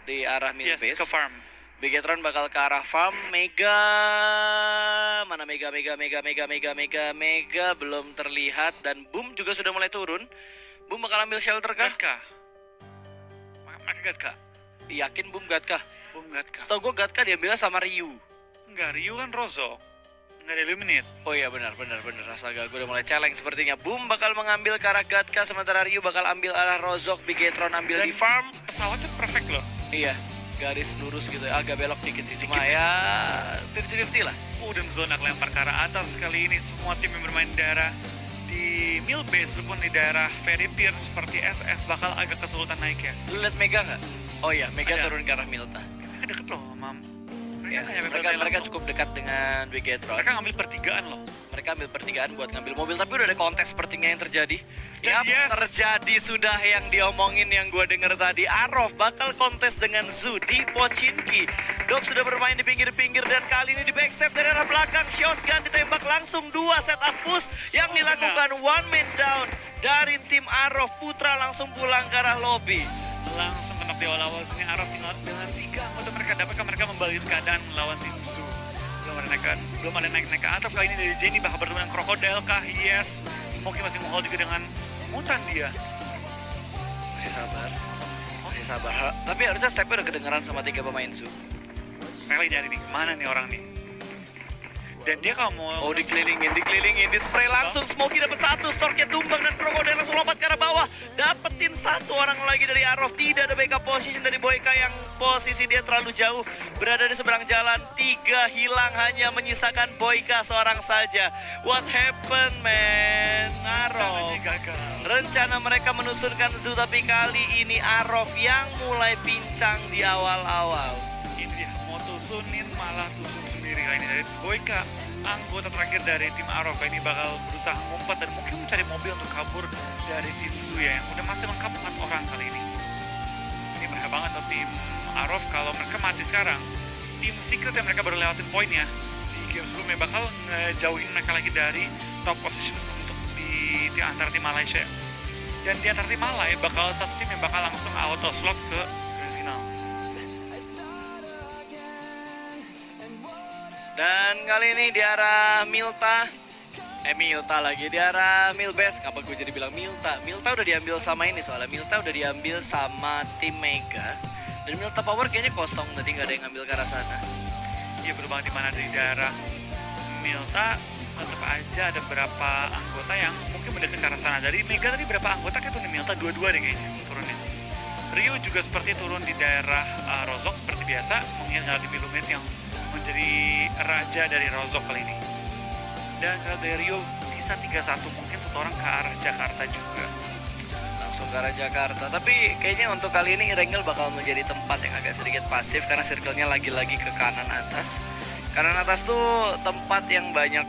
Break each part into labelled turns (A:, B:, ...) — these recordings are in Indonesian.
A: di arah mill
B: Yes,
A: base.
B: ke farm.
A: Bigetron bakal ke arah farm. Mega mana Mega belum terlihat, dan Boom juga sudah mulai turun. Boom bakal ambil shelter kah?
B: Gatka. Mereka Gatka.
A: Yakin Boom Gatka?
B: Boom Gatka.
A: Setahu gue Gatka diambilnya sama Ryu.
B: Enggak, Ryu kan Rozok. Enggak eliminate.
A: Oh iya benar. Astaga, gue udah mulai celeng sepertinya. Boom bakal mengambil ke arah Gatka, sementara Ryu bakal ambil arah Rozok. Bigetron ambil
B: Dan
A: di farm.
B: Pesawatnya perfect loh.
A: Iya, garis lurus gitu, agak belok dikit sih, cuma ya 50-50 lah.
B: Dan zona kelempar ke arah atas. Kali ini semua tim yang bermain di daerah di mill base maupun di daerah ferry pier seperti SS bakal agak kesulitan naik ya.
A: Lu liat Mega nggak? Oh iya, Mega
B: Ada.
A: turun ke arah Milta.
B: Mereka deket loh, Mam.
A: Ya,
B: Mereka nggak nyampe
A: mereka
B: Milta langsung.
A: cukup dekat dengan Bigetron.
B: Mereka ngambil pertigaan loh.
A: Mereka ambil pertigaan buat ngambil mobil, tapi udah ada kontes sepertinya yang terjadi.
B: Dan
A: Yap,
B: yes.
A: terjadi sudah yang diomongin yang gue denger tadi. Arov bakal kontes dengan Zu di Pochinki. Dok sudah bermain di pinggir-pinggir, dan kali ini di backstep dari arah belakang. Shotgun ditembak langsung 2 setup push yang dilakukan one man down dari tim Arov. Putra langsung pulang ke arah lobby.
B: Langsung kena di awal-awal sini. Araf tinggal dengan 3 anggota mereka. Dapatkah mereka membalik keadaan melawan tim Zu? Belum ada naik ke atas. Kali ini dari Jenny bakal bertemu dengan Crocodile kah? Yes. Smokey masih menghold juga dengan Mutan dia.
A: Masih sabar. Tapi harusnya stepnya udah kedengeran sama 3 pemain Zu.
B: Mereka lagi nyari nih, mana nih orang nih? Dan dia kalau mau...
A: Oh, dikelilingin, di spray langsung. Smokey dapat 1, Storknya tumbang, dan Crocodile langsung lompat ke arah bawah. Dapetin 1 orang lagi dari Arov. Tidak ada backup position dari Boyka yang posisi dia terlalu jauh, berada di seberang jalan. 3 hilang, hanya menyisakan Boyka seorang saja. What happened, man? Arov.
B: Gagal.
A: Rencana mereka menusunkan Zu, tapi kali ini Arov yang mulai pincang di awal-awal.
B: Ini dia, mau tusunin malah tusun sendiri. Kali ini dari Boyka, anggota terakhir dari tim Arov. Kali ini bakal berusaha ngumpet dan mungkin mencari mobil untuk kabur dari tim Zu ya, yang udah masih lengkap 4 orang kali ini. Ini bahaya banget untuk tim Arov kalau mereka mati sekarang. Tim Secret yang mereka baru lewatin poinnya di game sebelumnya bakal ngejauhin mereka lagi dari top position untuk di antara tim Malaysia. Dan di antara tim Malay bakal satu tim yang bakal langsung auto slot ke grand final.
A: Dan kali ini di arah Milta lagi, di arah Milbest. Kenapa gue jadi bilang Milta? Milta udah diambil sama ini, soalnya Milta udah diambil sama tim Mega. Dan Milta Power kayaknya kosong, tadi nggak ada yang ngambil ke arah sana.
B: Iya, berubah di mana di daerah Milta tetap aja ada beberapa anggota yang mungkin mendekat ke arah sana. Dari Mega tadi berapa anggota kayak turun di Milta, 2-2 deh kayaknya turunnya. Rio juga seperti turun di daerah Rozok seperti biasa, mengingat di Milumet yang menjadi raja dari Rozok kali ini. Dan kalau dari Rio bisa 3-1, mungkin 1 orang ke arah Jakarta juga.
A: Langsung ke arah Jakarta. Tapi kayaknya untuk kali ini Irengel bakal menjadi tempat yang agak sedikit pasif, karena circle-nya lagi-lagi ke kanan atas. Kanan atas tuh tempat yang banyak,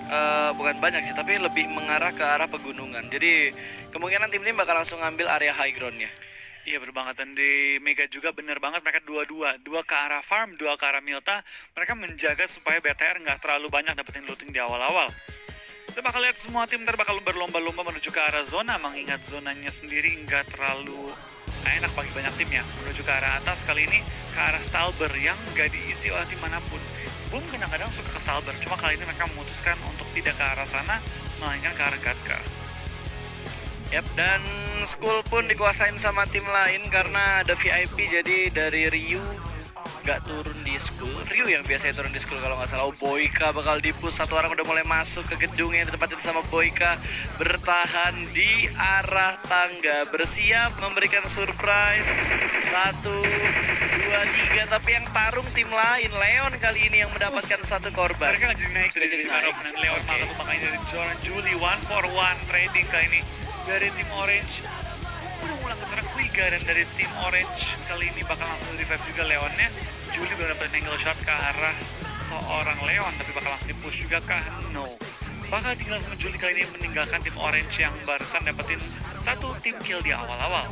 A: bukan banyak sih, tapi lebih mengarah ke arah pegunungan. Jadi kemungkinan tim-tim bakal langsung ngambil area high ground-nya.
B: Iya, bener banget. Dan di Mega juga bener banget, mereka 2-2 ke arah farm, 2 ke arah Milta. Mereka menjaga supaya BTR nggak terlalu banyak dapetin looting di awal-awal. Kita bakal lihat semua tim ntar bakal berlomba-lomba menuju ke arah zona, mengingat zonanya sendiri nggak terlalu enak bagi banyak tim ya. Menuju ke arah atas kali ini ke arah Stalber yang nggak diisi oleh tim manapun. Boom kadang-kadang suka ke Stalber, cuma kali ini mereka memutuskan untuk tidak ke arah sana, melainkan ke arah Gatka.
A: Yap, dan Skull pun dikuasain sama tim lain karena ada VIP, jadi dari Ryu nggak turun di Skull. Ryu yang biasanya turun di Skull kalau nggak salah. Oh, Boyka bakal dipush, 1 orang udah mulai masuk ke gedung yang ditempatin sama Boyka. Bertahan di arah tangga, bersiap memberikan surprise. 1, 2, 3, tapi yang tarung tim lain. Leon kali ini yang mendapatkan 1 korban.
B: Mereka nggak jadi naik dari
A: Jadi
B: tim
A: naik.
B: Arov, dan Leon malah tumbangnya dari Joran Julie. 1-for-1 trading kali ini dari tim Orange. Udah ngulang ke sana Quiga, dan dari tim Orange kali ini bakal langsung revive juga Leonnya. Julie belum dapat angle shot ke arah seorang Leon, tapi bakal langsung di-push juga kah? No. Bakal tinggal sama Julie kali ini meninggalkan tim Orange yang barusan dapetin 1 tim kill di awal-awal.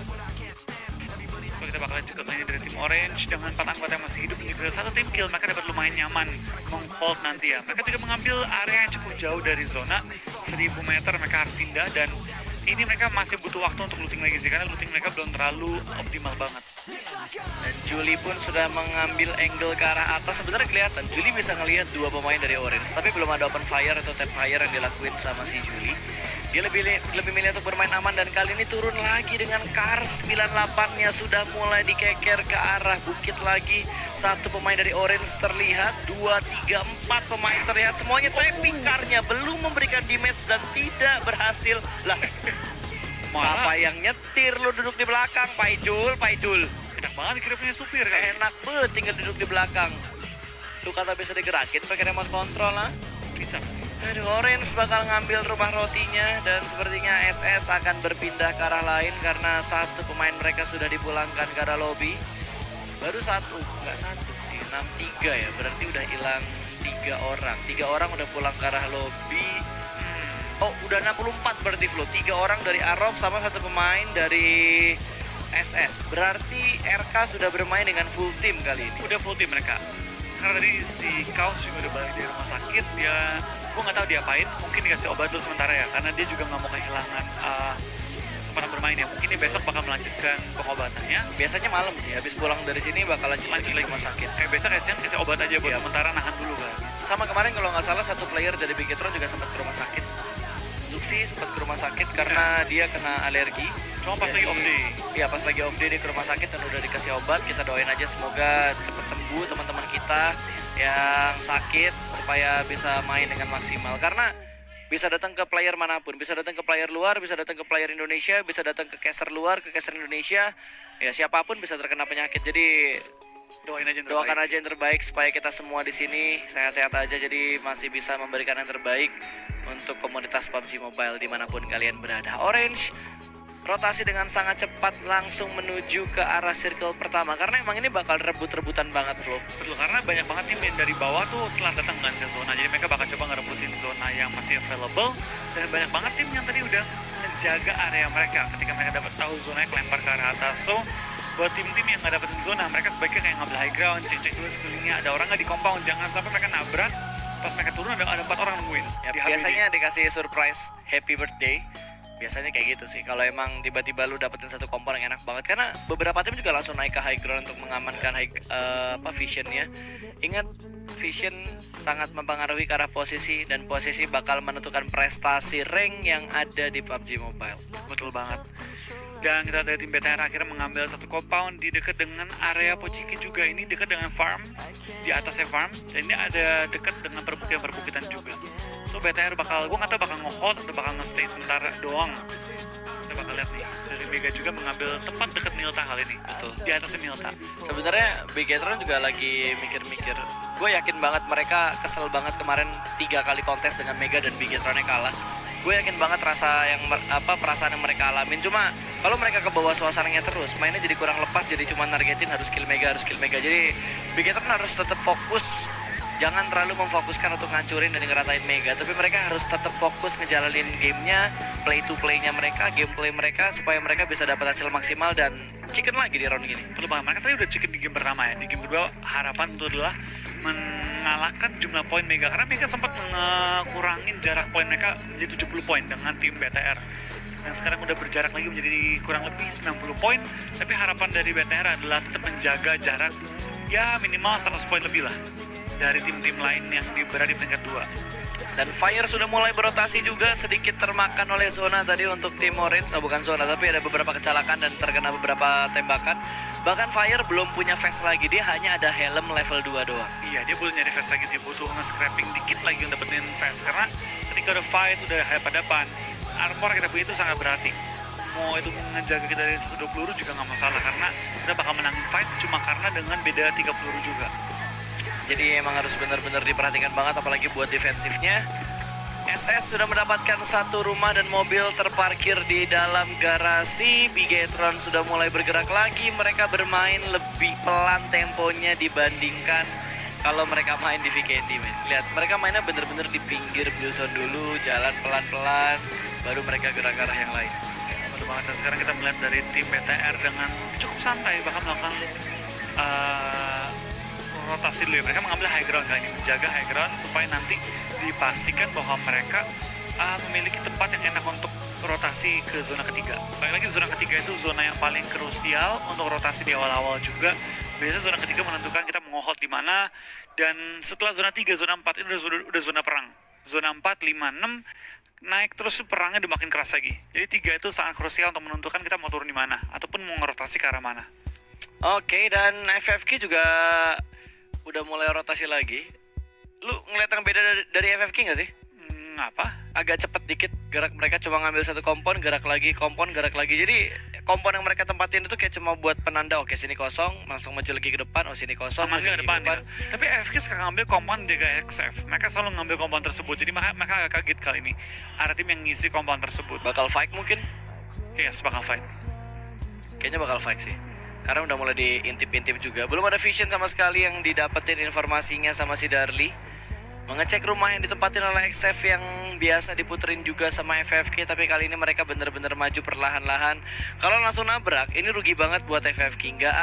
B: So kita bakal lihat juga kali ini dari tim Orange dengan 4 anggota yang masih hidup di 1 tim kill. Mereka dapat lumayan nyaman meng-hold nanti ya. Mereka juga mengambil area yang cukup jauh dari zona, 1000 meter mereka harus pindah, dan ini mereka masih butuh waktu untuk looting lagi sih, karena looting mereka belum terlalu optimal banget.
A: Dan Juli pun sudah mengambil angle ke arah atas. Sebenarnya kelihatan Juli bisa ngelihat dua pemain dari Orange, tapi belum ada open fire atau tap fire yang dilakuin sama si Juli. Dia lebih milih untuk bermain aman, dan kali ini turun lagi dengan Kars 98-nya sudah mulai dikeker ke arah bukit lagi. Satu pemain dari Orange terlihat, 2, 3, 4 pemain terlihat, semuanya tapping. Karnya belum memberikan damage dan tidak berhasil. Lah, siapa yang nyetir? Lu duduk di belakang, Pak Ijul.
B: Enak banget dikira punya supir kan?
A: Enak banget tinggal duduk di belakang. Lu kata bisa digerakin pakai remote control lah.
B: Bisa.
A: Aduh, Orange bakal ngambil rumah rotinya, dan sepertinya SS akan berpindah ke arah lain karena satu pemain mereka sudah dipulangkan ke arah lobby. Baru satu, nggak satu sih, 63 ya, berarti udah hilang 3 orang. 3 orang udah pulang ke arah lobby. Oh, udah 64 berarti Flo. 3 orang dari Arab sama satu pemain dari SS. Berarti RK sudah bermain dengan full team kali ini.
B: Udah full team mereka. Karena tadi si Kaus juga udah balik dari rumah sakit, gue nggak tahu diapain, mungkin dikasih obat dulu sementara ya, karena dia juga nggak mau kehilangan kesempatan bermain ya. Mungkin dia besok bakal melanjutkan pengobatannya.
A: Biasanya malam sih, habis pulang dari sini bakal lanjut lagi ke rumah sakit.
B: Kayak biasa kasih obat aja buat
A: Iya.
B: sementara, nahan dulu kan.
A: Sama kemarin kalau nggak salah satu player dari Bigetron juga sempat ke rumah sakit. Zuxi sempat ke rumah sakit karena dia kena alergi.
B: Cuma pas lagi off day.
A: Iya, pas lagi off day dia ke rumah sakit dan udah dikasih obat. Kita doain aja semoga cepat sembuh teman-teman kita yang sakit supaya bisa main dengan maksimal. Karena bisa datang ke player manapun, bisa datang ke player luar, bisa datang ke player Indonesia, bisa datang ke caster luar, ke caster Indonesia. Ya siapapun bisa terkena penyakit. Jadi
B: Doain aja yang
A: doakan
B: terbaik.
A: aja yang terbaik supaya kita semua di sini sehat-sehat aja, jadi masih bisa memberikan yang terbaik untuk komunitas PUBG Mobile dimanapun kalian berada. Orange rotasi dengan sangat cepat langsung menuju ke arah circle pertama karena emang ini bakal rebut-rebutan banget bro.
B: Betul, karena banyak banget tim yang dari bawah tuh telah datang kan ke zona, jadi mereka bakal coba ngerebutin zona yang masih available, dan banyak banget tim yang tadi udah menjaga area mereka ketika mereka dapat tahu zonanya kelempar ke arah atas. So buat tim-tim yang nggak dapetin zona, mereka sebaiknya kayak ngambil high ground, cek-cek dulu sekelilingnya ada orang nggak di compound, jangan sampai mereka nabrak. Pas mereka turun ada 4 orang nungguin.
A: Ya,
B: di HBD.
A: biasanya dikasih surprise happy birthday. Biasanya kayak gitu sih. Kalau emang tiba-tiba lu dapetin satu kompor yang enak banget, karena beberapa tim juga langsung naik ke high ground untuk mengamankan visionnya. Ingat, vision sangat mempengaruhi ke arah posisi, dan posisi bakal menentukan prestasi rank yang ada di PUBG Mobile.
B: Betul banget. Dan kita dari tim BTR akhirnya mengambil satu compound di dekat dengan area Pociki juga. Ini dekat dengan farm, di atasnya farm, dan ini ada dekat dengan perbukitan juga. So BTR bakal, gue nggak tahu bakal nge-hold atau bakal nge-stay sementara doang. Kita bakal lihat nih. Dari Mega juga mengambil tempat dekat Milta kali ini.
A: Betul.
B: Di atasnya Milta.
A: Sebenarnya Bigetron juga lagi mikir-mikir. Gue yakin banget mereka kesel banget kemarin 3 kali kontes dengan Mega dan Bigetronnya kalah. Gue yakin banget perasaan yang mereka alamin. Cuma kalau mereka ke bawah suasananya terus, mainnya jadi kurang lepas, jadi cuma nargetin harus kill Mega. Jadi Bigetron harus tetap fokus. Jangan terlalu memfokuskan untuk ngancurin dan ngeratain Mega, tapi mereka harus tetap fokus ngejalanin gamenya, play to playnya mereka, gameplay mereka, supaya mereka bisa dapat hasil maksimal dan chicken lagi di round gini.
B: Betul banget, mereka tadi udah chicken di game pertama ya. Di game kedua harapan itu adalah mengalahkan jumlah poin Mega, karena Mega sempat mengurangi jarak poin mereka menjadi 70 poin dengan tim BTR. Yang sekarang udah berjarak lagi menjadi kurang lebih 90 poin, tapi harapan dari BTR adalah tetap menjaga jarak ya minimal 100 poin lebih lah dari tim-tim lain yang berada di peringkat 2.
A: Dan Fire sudah mulai berotasi juga, sedikit termakan oleh zona tadi untuk tim Orange. Bukan zona, tapi ada beberapa kecelakaan dan terkena beberapa tembakan. Bahkan Fire belum punya vest lagi, dia hanya ada helm level 2 doang.
B: Iya, dia butuh nyari vest lagi sih, butuh nge-scrapping dikit lagi untuk dapetin vest. Karena ketika udah fight, udah hadapan, armor kita punya itu sangat berarti. Mau itu ngejaga kita dari 120 peluru juga nggak masalah, karena kita bakal menangin fight cuma karena dengan beda 3 peluru juga.
A: Jadi emang harus benar-benar diperhatikan banget, apalagi buat defensifnya. SS sudah mendapatkan satu rumah dan mobil terparkir di dalam garasi. Bigetron sudah mulai bergerak lagi. Mereka bermain lebih pelan temponya dibandingkan kalau mereka main di Vikendi, men. Lihat, mereka mainnya bener-bener di pinggir blue zone dulu, jalan pelan-pelan, baru mereka gerak ke arah yang lain.
B: Betul banget, dan sekarang kita melihat dari tim BTR dengan cukup santai, bahkan melakukan rotasi dulu ya. Mereka mengambil high ground kali ini, menjaga high ground supaya nanti dipastikan bahwa mereka memiliki tempat yang enak untuk rotasi ke zona ketiga. Balik lagi zona ketiga itu zona yang paling krusial untuk rotasi di awal-awal juga. Biasanya zona ketiga menentukan kita mau hold di mana, dan setelah zona 3, zona 4 ini udah zona perang. Zona 4, 5, 6 naik terus, perangnya udah makin keras lagi. Jadi 3 itu sangat krusial untuk menentukan kita mau turun di mana ataupun mau ngerotasi ke arah mana.
A: Oke, dan FFK juga udah mulai rotasi lagi. Lu ngeliat yang beda dari FFK nggak sih?
B: Apa?
A: Agak cepet dikit gerak mereka, cuma ngambil satu kompon, gerak lagi, kompon, gerak lagi. Jadi kompon yang mereka tempatin itu kayak cuma buat penanda, oke sini kosong, langsung maju lagi ke depan, oh sini kosong,
B: Sama
A: maju
B: ke
A: lagi
B: depan,
A: ke depan.
B: ya. Tapi AFK sekarang ngambil kompon DGXF. Mereka selalu ngambil kompon tersebut. Jadi mereka agak kaget kali ini. Ada tim yang ngisi kompon tersebut.
A: Bakal fight mungkin?
B: Yes, bakal fight.
A: Kayaknya bakal fight sih. Karena udah mulai diintip-intip juga. Belum ada vision sama sekali yang didapetin informasinya sama si Darli. Mengecek rumah yang ditempatin oleh XF yang biasa diputerin juga sama FFK, tapi kali ini mereka bener-bener maju perlahan-lahan. Kalau langsung nabrak, ini rugi banget buat FFK. Nggak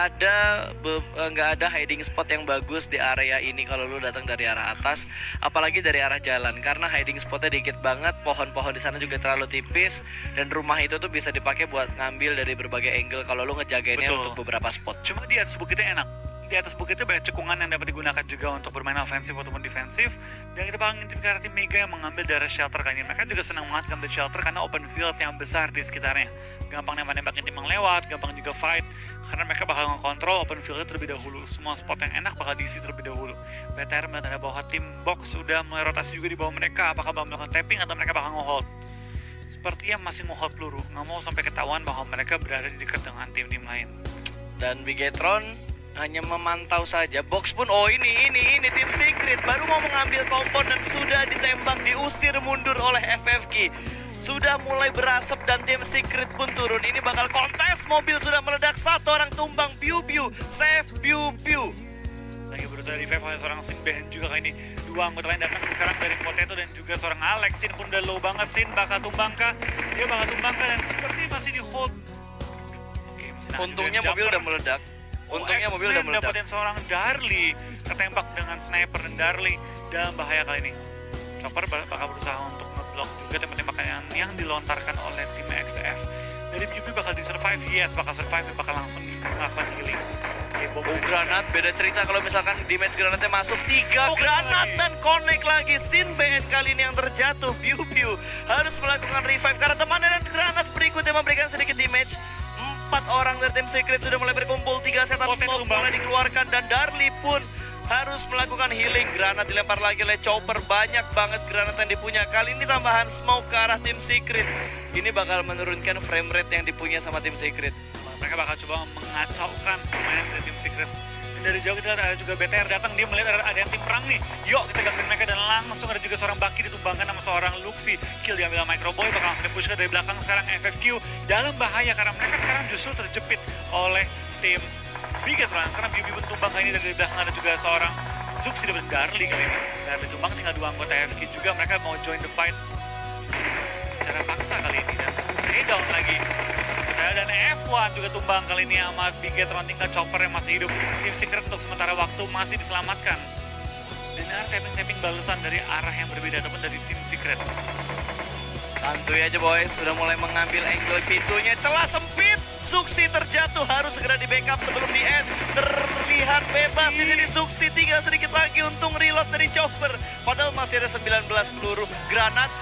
A: ada hiding spot yang bagus di area ini kalau lu datang dari arah atas, apalagi dari arah jalan, karena hiding spotnya dikit banget. Pohon-pohon di sana juga terlalu tipis, dan rumah itu tuh bisa dipakai buat ngambil dari berbagai angle kalau lu ngejagainnya.
B: Betul.
A: Untuk beberapa spot.
B: Cuma di atas bukitnya enak. Di atas bukitnya banyak cekungan yang dapat digunakan juga untuk bermain ofensif ataupun defensif. Dan kita bakal ngintip ke arah tim Mega yang mengambil daerah shelter kali ini. Mereka juga senang banget ngambil shelter karena open field yang besar di sekitarnya. Gampang nembak-nembakin tim yang lewat, gampang juga fight. Karena mereka bakal ngekontrol open fieldnya terlebih dahulu. Semua spot yang enak bakal diisi terlebih dahulu. BTR melihat ada bahwa tim box sudah mulai rotasi juga di bawah mereka. Apakah bakal melakukan tapping atau mereka bakal nge-hold? Sepertinya masih nge-hold peluru. Nggak mau sampai ketahuan bahwa mereka berada di dekat dengan tim-tim lain.
A: Dan Bigetron hanya memantau saja. Box pun, oh ini tim Secret baru mau mengambil kompon dan sudah ditembak, diusir mundur oleh FFK. Sudah mulai berasap dan tim Secret pun turun. Ini bakal kontes, mobil sudah meledak, satu orang tumbang, piu-piu, save piu-piu.
B: Lagi berusaha revive oleh seorang Sin Behen juga kali ini. Dua anggota lain datang sekarang dari Potato dan juga seorang Alex. Sin pun udah low banget. Sin bakal tumbangkah? Dia bakal tumbangkah dan seperti masih di hold. Oke, masih nahan.
A: Untungnya mobil udah meledak. Untungnya mobil udah meledak.
B: Dapetin seorang Darli, ketembak dengan sniper, dan Darli dalam bahaya kali ini. Chopper bakal berusaha untuk ngeblok juga tembak-tembakan yang dilontarkan oleh tim XF. Dari PUB bakal di-survive, yes bakal survive, bakal langsung melakukan healing.
A: Granat, beda cerita kalau misalkan damage granatnya masuk. 3 granat dan connect lagi. Sin BN kali ini yang terjatuh. Piu-piu harus melakukan revive karena temannya, dan granat berikutnya memberikan sedikit damage. 4 orang dari tim Secret sudah mulai berkumpul. 3 setup smoke mulai dikeluarkan dan Darli pun harus melakukan healing. Granat dilempar lagi oleh Chopper. Banyak banget granat yang dipunya. Kali ini tambahan smoke ke arah tim Secret. Ini bakal menurunkan frame rate yang dipunya sama tim Secret.
B: Mereka bakal coba mengacaukan pemain dari tim Secret. Dan dari jauh kita lihat ada juga BTR datang, dia melihat ada yang tim perang nih. Yuk kita gangguin mereka, dan langsung ada juga seorang Baki ditumbangkan sama seorang Luxi. Kill diambil sama Microboy, bakal langsung dipush dari belakang. Sekarang FFQ dalam bahaya karena mereka sekarang justru terjepit oleh tim Bigetron. Sekarang Bibi pun tumbang kali ini, dan dari belakang ada juga seorang Zuxi dari Darli kali ini. Darli tumbang, tinggal 2 anggota FFQ juga. Mereka mau join the fight secara paksa kali ini, dan stay down lagi. Dan F1 juga tumbang kali ini sama Bigetron, tinggal Chopper yang masih hidup. Tim Secret untuk sementara waktu masih diselamatkan. Dan ada tapping-tapping balasan dari arah yang berbeda ataupun dari tim Secret.
A: Santuy aja boys, sudah mulai mengambil angle pintunya. Celah sempit, Zuxi terjatuh, harus segera di backup sebelum di end. Terlihat bebas di sini Zuxi, tinggal sedikit lagi. Untung reload dari Chopper. Padahal masih ada 19 peluru. Granat.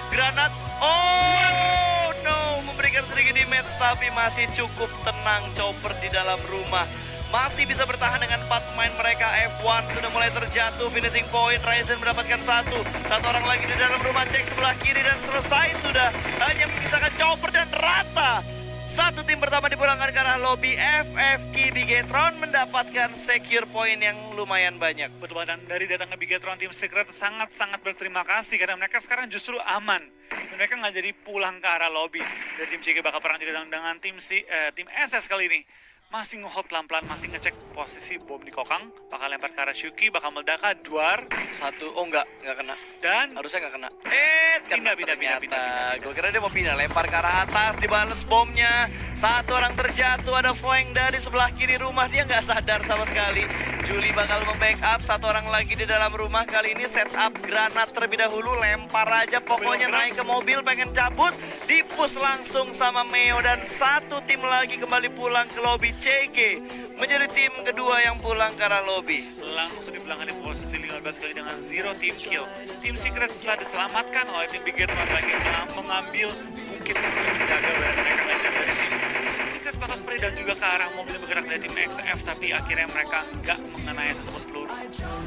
A: Oh no, memberikan sedikit damage, tapi masih cukup tenang Chopper di dalam rumah. Masih bisa bertahan dengan 4 pemain mereka. F1 sudah mulai terjatuh, finishing point. Ryzen mendapatkan satu orang lagi di dalam rumah. Cek sebelah kiri dan selesai sudah. Hanya memisahkan Chopper dan rata. Satu tim pertama dipulangkan ke arah lobby. FFK Bigetron mendapatkan secure point yang lumayan banyak.
B: Betul, dan dari datangnya Bigetron, tim Secret sangat-sangat berterima kasih karena mereka sekarang justru aman. Dan mereka nggak jadi pulang ke arah lobby. Dan tim CG bakal perang juga dengan tim SS kali ini. Masih nge-hold pelan-pelan, masih ngecek posisi bom di kokang. Bakal lempar ke arah Shuki, bakal meledak duar.
A: Enggak kena.
B: Dan
A: harusnya nggak kena.
B: Pindah.
A: Gue kira dia mau pindah, lempar ke arah atas, dibales bomnya. Satu orang terjatuh, ada flank dari sebelah kiri rumah, dia nggak sadar sama sekali. Juli bakal membackup satu orang lagi di dalam rumah. Kali ini setup granat terlebih dahulu. Lempar aja pokoknya naik ke mobil pengen cabut. Dipus langsung sama Meo dan satu tim lagi kembali pulang ke lobby. CG menjadi tim kedua yang pulang ke arah lobby.
B: Langsung di belakang di posisi 15 kali dengan 0 team kill. Tim Secret setelah diselamatkan oleh tim Bigetron lagi mengambil mungkin menjaga berada mereka lagi dari tim Secret bakal spray dan juga ke arah mobil bergerak dari tim XF, tapi akhirnya mereka nggak mengenai sesut peluru.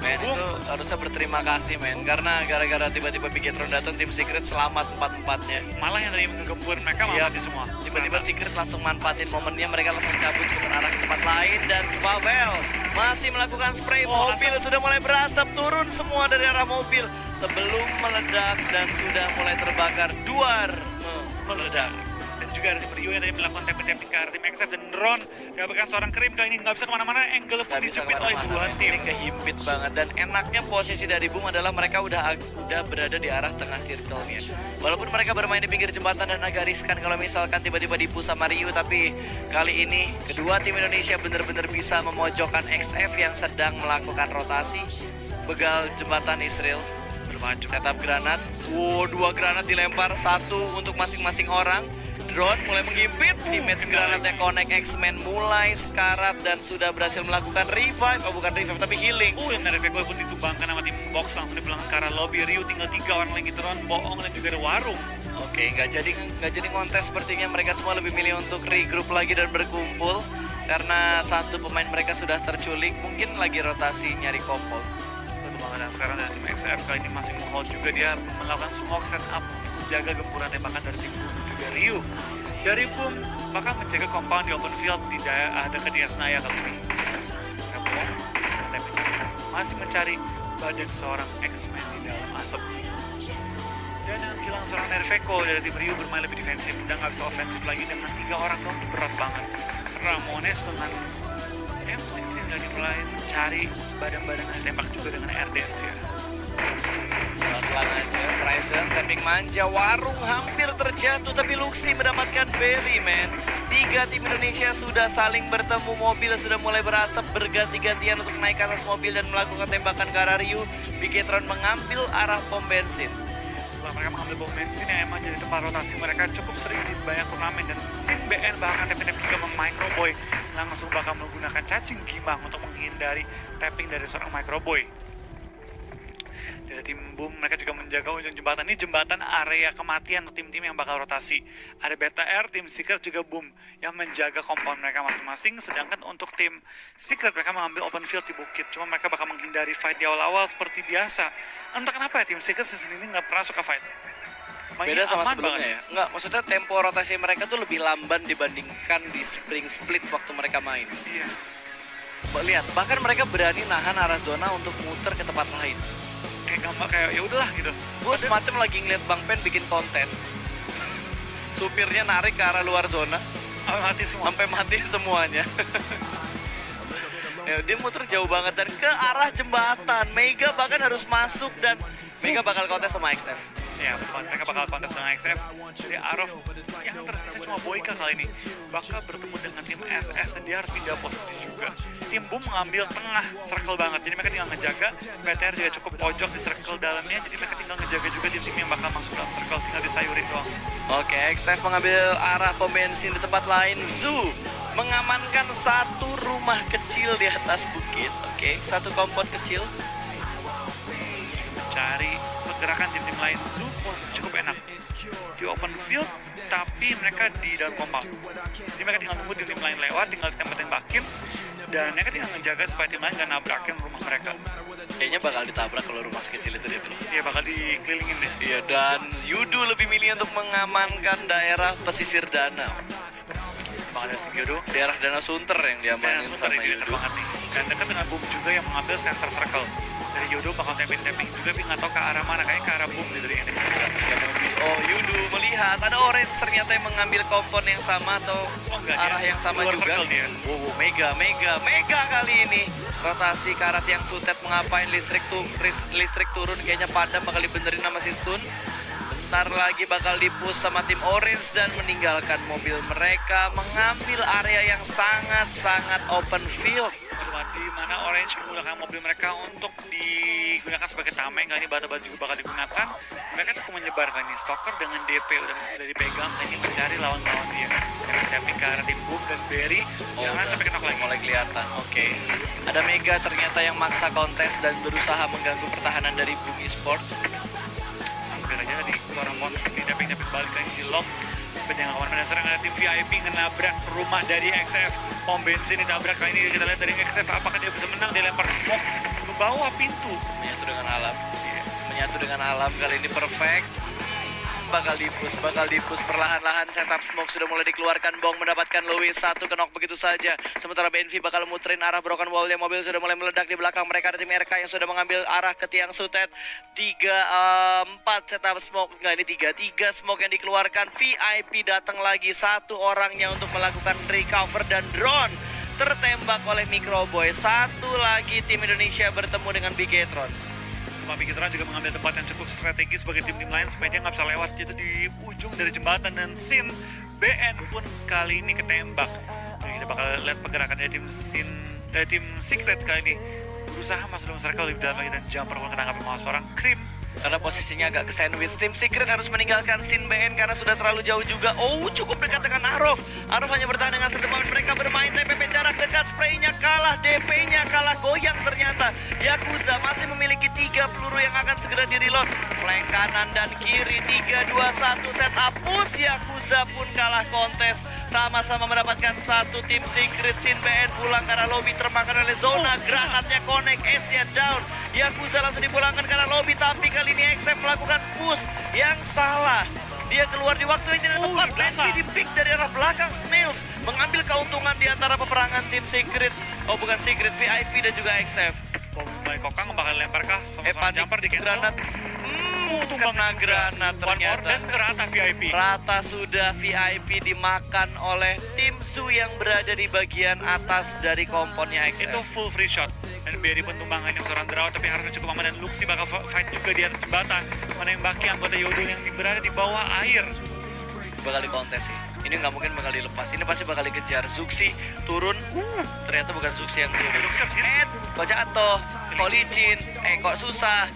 A: Men, itu harusnya berterima kasih men, karena gara-gara tiba-tiba Bigetron datang, tim Secret selamat empat-empatnya.
B: Malah yang tadi menggempur mereka malah mati semua.
A: Tiba-tiba Secret langsung manfaatin momennya, mereka langsung cabut ke arah ke tempat lain. Dan Swavel masih melakukan spray. Mobil sudah mulai berasap, turun semua dari arah mobil sebelum meledak dan sudah mulai terbakar. Duar meledak.
B: Dan juga ada tim Rio yang tadi melakukan tapping-tapping ke arah tim XF, dan drone dapatkan seorang krim kali ini nggak bisa kemana-mana, angle pun dijepit oleh dua tim.
A: Ini kehimpit banget, dan enaknya posisi dari Boom adalah mereka udah berada di arah tengah circle-nya. Walaupun mereka bermain di pinggir jembatan dan agak riskan kalau misalkan tiba-tiba dipush sama Rio, tapi kali ini kedua tim Indonesia benar-benar bisa memojokkan XF yang sedang melakukan rotasi. Begal jembatan Israel bermaju, setup granat. Wow, 2 granat dilempar, satu untuk masing-masing orang. Drone mulai menghimpit, teammates granatnya connect, X-Men mulai sekarat dan sudah berhasil melakukan revive. Oh bukan revive tapi healing.
B: Dan Nereveko pun ditumbangkan sama tim box, langsung dipulangkan ke arah lobby. Rio tinggal 3 orang lagi drone, bohong dan juga ada warung.
A: Oke, nggak jadi kontes, sepertinya mereka semua lebih milih untuk regroup lagi dan berkumpul. Karena satu pemain mereka sudah terculik, mungkin lagi rotasi nyari kompol.
B: Betul banget, dan sekarang dari tim XF kali ini masih menghold juga, dia melakukan smoke setup, menjaga gempuran tembakan dari tim Boom dan juga Rio. Dari Boom bakal menjaga compound di open field, tidak ada ke dia Senaya kali ini. Masih mencari badan seorang X-Men di dalam asap. Dan yang hilang seorang Nereveko dari tim Rio bermain lebih defensif, udah nggak bisa ofensif lagi dengan 3 orang dong, berat banget. Ramones dengan M16 dari mulai mencari badan-badan yang tembak juga dengan RDS ya.
A: Pelan-pelan aja, Ryzen tapping manja, warung hampir terjatuh tapi Luxi mendapatkan berry man. 3 tim Indonesia sudah saling bertemu, mobil sudah mulai berasap, berganti-gantian untuk naik ke atas mobil dan melakukan tembakan ke arah Rio. Bigetron mengambil arah pom bensin.
B: Setelah mereka mengambil bom bensin yang emang jadi tempat rotasi mereka cukup sering di banyak turnamen, dan Sin BN bahkan TP-TP juga Microboy langsung bakal menggunakan cacing gimang untuk menghindari tapping dari seorang Microboy. Dari tim Boom mereka juga menjaga ujung jembatan, ini jembatan area kematian untuk tim-tim yang bakal rotasi. Ada Beta Air, tim Secret juga Boom yang menjaga compound mereka masing-masing, sedangkan untuk tim Secret mereka mengambil open field di bukit. Cuma mereka bakal menghindari fight di awal-awal seperti biasa. Entah kenapa ya tim Secret season ini nggak pernah suka fight.
A: Beda sama sebelumnya ya? Enggak, maksudnya tempo rotasi mereka tuh lebih lamban dibandingkan di Spring Split waktu mereka main.
B: Iya.
A: Lihat, bahkan mereka berani nahan arah zona untuk muter ke tempat lain.
B: Kayak gampang, kayak ya udahlah gitu.
A: Gue semacam lagi ngeliat Bang Pen bikin konten. Supirnya narik ke arah luar zona. Sampai mati semuanya. Ya, dia muter jauh banget dan ke arah jembatan. Mega bahkan harus masuk dan Mega bakal kontes sama XF.
B: Ya, mereka bakal kontes dengan XF. Jadi Arov yang tersisa cuma Boyka kali ini bakal bertemu dengan tim SS dan dia harus pindah posisi juga. Tim Boom mengambil tengah circle banget, jadi mereka tinggal ngejaga. BTR juga cukup pojok di circle dalamnya, jadi mereka tinggal ngejaga juga tim-tim yang bakal masuk dalam circle, tinggal disayurin doang.
A: Oke, XF mengambil arah pom bensin di tempat lain. Zoo mengamankan satu rumah kecil di atas bukit. Oke, satu kompon kecil.
B: Cari pergerakan tim-tim lain. Zoo posisi cukup enak di open field, tapi mereka di dalam compound. Jadi mereka tinggal nunggu tim-tim lain lewat, tinggal ditembak-tembakin, dan mereka tinggal menjaga supaya tim lain gak nabrakin rumah mereka.
A: Kayaknya bakal ditabrak kalau rumah sekecil itu deh.
B: Iya, bakal dikelilingin deh.
A: Iya, dan Yudu lebih milih untuk mengamankan daerah pesisir danau.
B: Bakal ada Yudu.
A: Daerah Danau Sunter yang diamanin sama
B: Yudu. Dan dekat dengan Boom juga yang mengambil center circle. Dari Yudu bakal tapping-tapping juga, tapi nggak tahu ke arah mana, kayaknya ke arah Boom nih dari ini.
A: Oh, Yudu melihat ada orange ternyata yang mengambil kompon yang sama atau arah yang sama juga. Wow, Mega kali ini. Rotasi karat yang sutet mengapain listrik turun, kayaknya padam bakal dibenerin sama si Stun. Bentar lagi bakal dipush sama tim Orange dan meninggalkan mobil mereka, mengambil area yang sangat-sangat open field.
B: di mana Orange menggunakan mobil mereka untuk digunakan sebagai tameng. Kali ini bata-bata juga bakal digunakan. Mereka cukup menyebar kali ini. Stalker dengan DP udah dipegang, kali ini mencari lawan-lawan dia. Sekarang tapping ke arah tim Boom dan Berry. Jangan sampai kenok lagi.
A: Mulai kelihatan. Oke. Ada Mega ternyata yang maksa kontes dan berusaha mengganggu pertahanan dari Boom Esports.
B: Hampir aja tadi seorang pons di tapping balik kali ini di lock. Seperti yang kawan serang ada tim VIP ngenabrak rumah dari XF. Pom bensin ditabrak kali ini, kita lihat dari XF apakah dia bisa menang. Dia lempar smoke ke bawah pintu.
A: Menyatu dengan alam. Menyatu dengan alam kali ini perfect. Bakal dipus perlahan-lahan. Setup smoke sudah mulai dikeluarkan. Bong mendapatkan Louis, satu kenok begitu saja. Sementara BNV bakal muterin arah broken wall-nya. Mobil sudah mulai meledak di belakang mereka. Ada tim RK yang sudah mengambil arah ke tiang sutet. 4 setup smoke. Enggak, ini 3 smoke yang dikeluarkan. VIP datang lagi, satu orangnya untuk melakukan recover. Dan drone tertembak oleh Microboy. Satu lagi tim Indonesia bertemu dengan Bigetron.
B: Bigetron juga mengambil tempat yang cukup strategis bagi tim-tim lain supaya dia nggak bisa lewat itu di ujung dari jembatan. Dan Sin BN pun kali ini ketembak. Nah, kita bakal lihat pergerakan dari tim Secret kali ini berusaha masuk dalam circle lebih dalam lagi dan jumper pun kena ngambil seorang Krim.
A: Karena posisinya agak ke sandwich, tim Secret harus meninggalkan Sin BN karena sudah terlalu jauh juga. Oh, cukup dekat dengan Arov. Arov hanya bertahan dengan satu momen. Mereka bermain TPP jarak dekat, spraynya kalah, DP-nya kalah, goyang ternyata. Yakuza masih memiliki 3 peluru yang akan segera di-reload. Flank kanan dan kiri, 3-2-1 setup push. Yakuza pun kalah kontes. Sama-sama mendapatkan satu tim Secret. Sin BN pulang karena lobby termakan oleh zona. Granatnya connect, S-nya down. Yakuza langsung dipulangkan karena lobby, tapi kali ini XF melakukan push yang salah. Dia keluar di waktu yang tidak tepat. Benvi di pick dari arah belakang. Snails mengambil keuntungan di antara peperangan tim Secret. Oh, bukan Secret, VIP dan juga XF.
B: Pemain Kokang bakal lempar kah? Sama jumper di cancel.
A: Granat. Kena granat ternyata.
B: Dan rata VIP.
A: Rata sudah VIP dimakan oleh tim Su yang berada di bagian atas dari komponnya XF.
B: Itu full free shot. Dan Berry pun tumbangan yang seorang draw tapi harusnya cukup aman. Dan Luxi bakal fight juga di atas jembatan. Menembaki anggota Yodel yang berada di bawah air.
A: Bakal dikontes sih. Ini nggak mungkin bakal dilepas. Ini pasti bakal dikejar. Zuxi turun. Ternyata bukan Zuxi yang turun. Kok jatuh. Kok licin. Kok susah.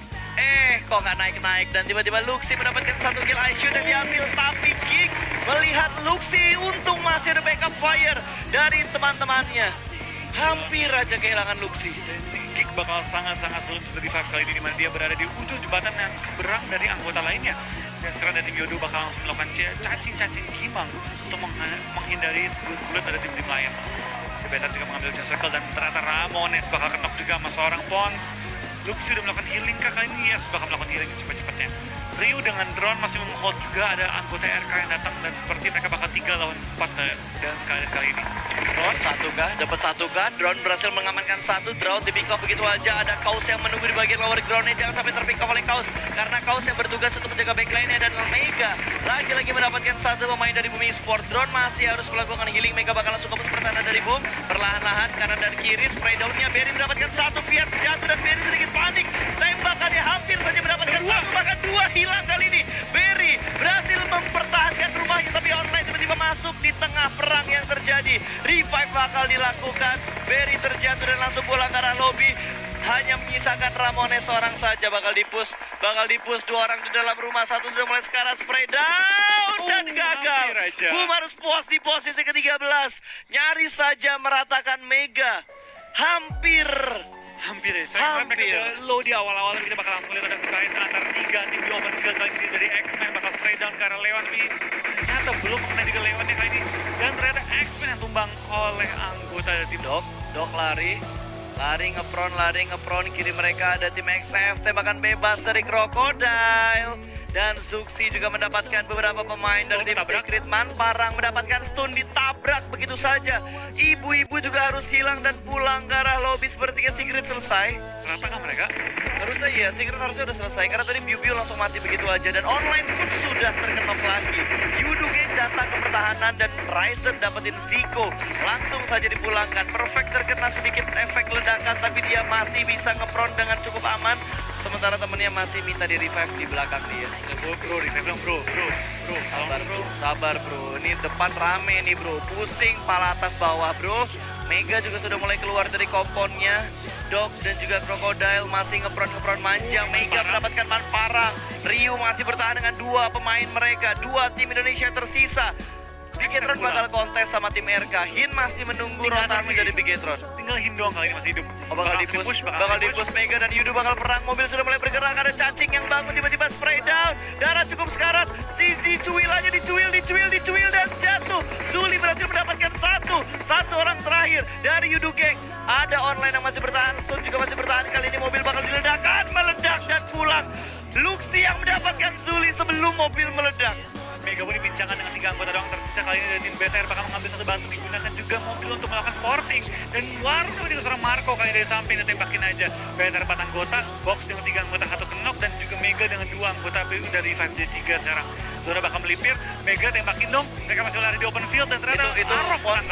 A: Kok nggak naik-naik. Dan tiba-tiba Luxi mendapatkan satu kill ISU dan diambil. Tapi Geek melihat Luxi untung masih ada backup fire dari teman-temannya. Hampir aja kehilangan Luxi.
B: Geek bakal sangat-sangat sulit untuk revive kali ini di mana dia berada di ujung jembatan yang seberang dari anggota lainnya. Dan sekarang dari tim Yodo bakal langsung melakukan cacing-cacing gimang untuk menghindari bulat dari tim-tim lain. Better juga mengambil circle dan ternyata Ramones bakal kenok juga sama seorang Pons. Luxi udah melakukan healing kah kali ini? Yes, bakal melakukan healing secepat-cepatnya. Ryu dengan drone masih menghold juga, ada anggota RK yang datang dan seperti mereka bakal 3 lawan 4 dalam keadaan kali ini.
A: Drone dapat satu kah? Drone berhasil mengamankan satu. Drone di pick off begitu aja. Ada Kaos yang menunggu di bagian lower ground-nya. Jangan sampai terpick off oleh Kaos karena Kaos yang bertugas untuk menjaga backline-nya dan Mega lagi-lagi mendapatkan satu pemain dari Bumi Sport. Drone masih harus melakukan healing. Mega bakal langsung ke pertahanan dari Boom. Perlahan-lahan kanan dan kiri spray down-nya. Berry mendapatkan satu, Fiat jatuh dan Berry sedikit panik. Tembakannya hampir saja mendapatkan satu, bahkan 2 hilang kali ini. Berry berhasil mempertahankan rumahnya tapi online tiba-tiba masuk di tengah perang yang terjadi. Revive bakal dilakukan. Berry terjatuh dan langsung pulang ke arah lobby. Hanya menyisakan Ramones seorang saja bakal dipus 2 orang di dalam rumah. Satu sudah mulai sekarang spray down dan gagal. Boom harus puas di posisi ke-13. Nyaris saja meratakan Mega. Hampir
B: ya, saya kira mereka udah low di awal-awal. Kita bakal langsung lihat ada fight antara 3 tim di open field kali ini dari X-Men bakal spray down ke arah Leon tapi ternyata belum mengenai juga Leonnya kali ini. Dan ternyata X-Men yang tumbang oleh anggota tim
A: Dok lari ngepron kiri mereka ada tim XF. Tembakan bebas dari Crocodile. Dan Zuxi juga mendapatkan beberapa pemain dari tim Secret. Parang mendapatkan stun, ditabrak begitu saja. Ibu-ibu juga harus hilang dan pulang ke arah lobby. Sepertinya Secret selesai.
B: Kenapa kan mereka?
A: Harusnya iya, Secret harusnya udah selesai. Karena tadi Biu-Biu langsung mati begitu aja. Dan online pun sudah terkenop lagi. Yudu Gang datang ke pertahanan dan Ryzen dapetin Zico. Langsung saja dipulangkan. Perfect terkena sedikit efek ledakan. Tapi dia masih bisa ngepron dengan cukup aman. Sementara temennya masih minta di revive di belakang dia.
B: Bro, revive dong bro.
A: Sabar bro. Ini depan rame nih bro. Pusing pala atas bawah bro. Mega juga sudah mulai keluar dari komponnya. Dog dan juga Crocodile masih ngepron manja. Mega mendapatkan man parang. Ryu masih bertahan dengan dua pemain mereka. Dua tim Indonesia tersisa. Bigetron bakal kontes sama tim RK. Hin masih menunggu rotasi dari Bigetron.
B: Tinggal Hin doang kali ini masih hidup.
A: Bakal di-push Mega dan Yudo bakal perang. Mobil sudah mulai bergerak. Ada cacing yang bangun tiba-tiba spray down. Darah cukup sekarat. Si dicuil aja, dicuil dan jatuh. Zuli berhasil mendapatkan satu orang terakhir dari Yudo Gang. Ada online yang masih bertahan. Stun juga masih bertahan. Kali ini mobil bakal diledakkan, meledak dan pulang. Luxi yang mendapatkan Zuli sebelum mobil meledak.
B: Mega pun dibincangkan dengan 3 anggota doang tersisa. Kali ini dari tim BTR bakal mengambil satu batu, digunakan juga mobil untuk melakukan forting. Dan Warung dapat juga seorang Marco kali dari samping ditembakin aja. BTR 4 anggota, Box dengan 3 anggota, 1 kenok, dan juga Mega dengan 2 anggota PU dari 5J3 sekarang. Zona bakal melipir, Mega tembakin dong. Mereka masih lari di open field dan ternyata
A: itu Pons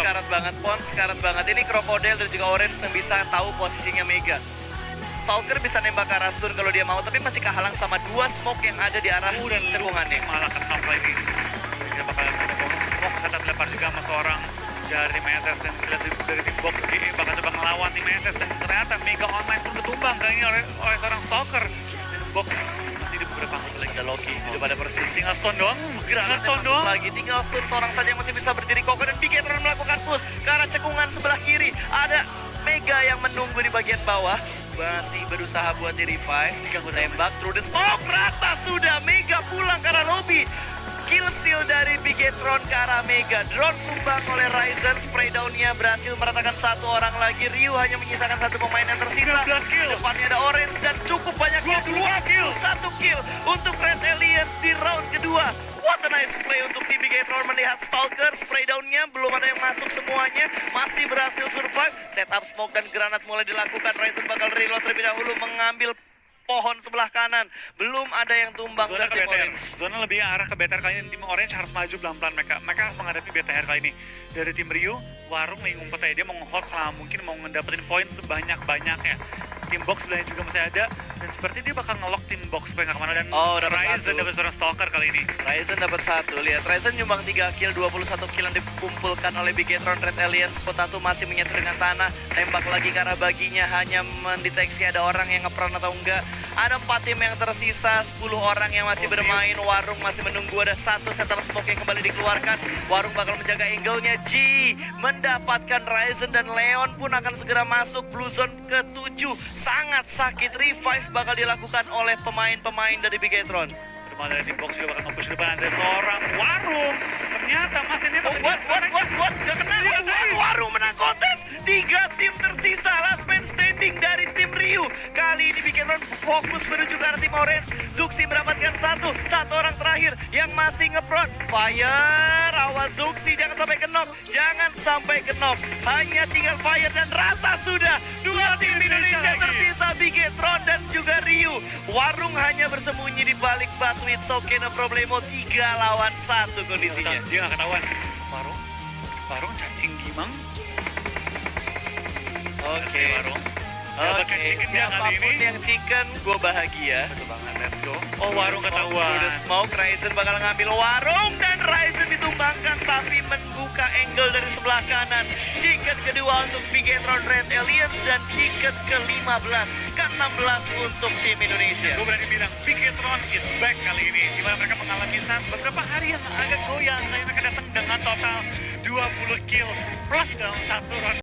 A: karat banget. Ini Crocodile dan juga Orange yang bisa tahu posisinya Mega. Stalker bisa nembak ke arah stun kalau dia mau, tapi masih kehalang sama 2 smoke yang ada di arah
B: dan
A: cekungannya.
B: Malah kenok lagi. Dia bakal ada bonus smoke, setelah dilempar juga sama seorang dari MSS dan dari tim Box GE bakal coba ngelawan tim MSS dan ternyata Mega Online pun ketumbang kali ini oleh seorang Stalker. Dan Box masih di beberapa anggota lagi.
A: Ada Loki, itu pada persis.
B: Tinggal stun doang,
A: Tinggal stun seorang saja yang masih bisa berdiri kokoh dan Bigetron melakukan push ke arah cekungan sebelah kiri. Ada Mega yang menunggu di bagian bawah. Masih berusaha buat di revive. Tembak through the smoke. Rata sudah. Mega pulang ke arah lobby. Kill steal dari Bigetron ke arah Mega. Drone tumbang oleh Ryzen. Spray down-nya berhasil meratakan 1 orang lagi. Ryu hanya menyisakan 1 pemain yang tersisa.
B: 19 kill.
A: Depannya ada Orange dan cukup banyak kill. 2 kill. 1 kill untuk Red Aliens di round kedua. What a nice play untuk tim Bigetron melihat Stalker. Spray down-nya belum ada yang masuk semuanya. Masih berhasil survive. Setup smoke dan granat mulai dilakukan. Ryzen bakal reload terlebih dahulu mengambil pohon sebelah kanan. Belum ada yang tumbang
B: Zona
A: dari
B: ke
A: tim
B: BTR.
A: Orange.
B: Zona lebih arah ke BTR kali ini. Tim Orange harus maju pelan-pelan mereka. Mereka harus menghadapi BTR kali ini. Dari tim Ryu, Warung lagi ngumpet aja. Dia mau nge-hold selama mungkin, mau ngedapetin poin sebanyak-banyaknya. Tim Box sebenarnya juga masih ada. Dan seperti dia bakal nge-lock tim Box supaya nggak kemana. Dan Ryzen dapat seorang Stalker kali ini.
A: Ryzen dapat 1. Lihat, Ryzen nyumbang 3 kill, 21 kill yang dikumpulkan oleh Bigetron. Red Aliens, Potato masih menyatu dengan tanah. Tembak lagi ke arah baginya, hanya mendeteksi ada orang yang ngepron atau enggak. Ada 4 tim yang tersisa, 10 orang yang masih bermain. Warung masih menunggu ada 1 setup smoke yang kembali dikeluarkan. Warung bakal menjaga angle-nya. G mendapatkan Ryzen dan Leon pun akan segera masuk Blue Zone ke-7. Sangat sakit. Revive bakal dilakukan oleh pemain-pemain dari Bigetron.
B: Terima dari tim Box juga bakal nge-push depan. Ada seorang Warung. Ternyata masih ini
A: What? Gak kena. Warung menang kontes. 3 tim tersisa. Last man standing dari tim Ryu. Kali ini Bigetron fokus menuju ke arah tim Orange. Zuxi mendapatkan 1 orang terakhir yang masih ngepron. Fire. Awas Zuxi, jangan sampai kenok. Hanya tinggal Fire dan rata sudah. 2 tim Indonesia tersisa, Bigetron dan juga Ryu. Warung hanya bersembunyi di balik batu. It's okay, no problemo. 3 lawan 1 kondisinya.
B: Dia nggak ketahuan. Warung cacing gimang.
A: Oke.
B: Warung. Dapatkan chicken dia kali
A: Siapapun
B: ini.
A: yang chicken, gue bahagia.
B: Betul banget, let's go. Oh, Warung ketahuan.
A: Through the smoke, Ryzen bakal ngambil Warung dan Ryzen ditumbangkan tapi membuka angle dari sebelah kanan. Chicken kedua untuk Bigetron Red Aliens dan chicken ke-15, ke-16 untuk tim Indonesia.
B: Gue berani bilang, Bigetron is back kali ini. Dimana mereka mengalami beberapa hari yang agak goyang. Tapi mereka datang dengan total 20 kill plus dalam 1 round.